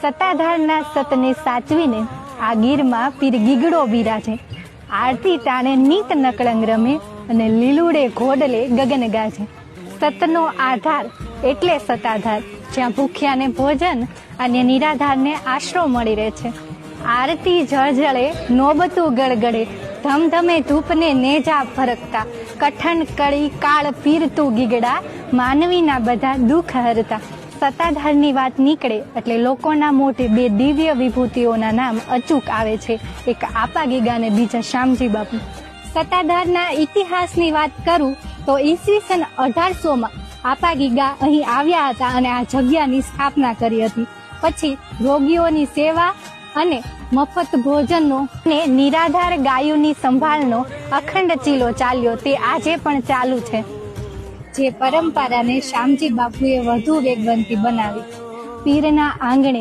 સત્તાધારના સતને સાચવીને આ ગીરમાં પીર ગીગડો બિરાજે, આરતી તાણે નીત નકળંગ રમે અને લીલુડે ઘોડલે ગગન ગાજે. સતનો આધાર એટલે સત્તાધાર, જ્યાં ભૂખ્યાને ભોજન અને નિરાધારને આશરો મળી રહે છે. આરતી જળજળે નોબતું ગળગળે, ધમધમે ધૂપને નેજા ફરકતા, કઠણ કળી કાળ પીરતું ગીગડા, માનવીના બધા દુઃખ હરતા. સત્તાધારની વાત નીકળે એટલે લોકોના મોઢે બે દિવ્ય વિભૂતિઓના નામ અચૂક આવે છે, એક આપા ગીગા અને બીજા શામજી બાપુ. સત્તાધારના ઇતિહાસની વાત કરું તો ઈસવીસન 1800માં આપા ગીગા અહીં આવ્યા હતા અને આ જગ્યાની સ્થાપના કરી હતી. પછી રોગીઓની સેવા અને મફત ભોજનનો અને નિરાધાર ગાયોની સંભાળનો અખંડ ચીલો ચાલ્યો, તે આજે પણ ચાલુ છે, જે પરંપરાને શામજી બાપુએ વધુ વેગવંતી બનાવી. પીરના આંગણે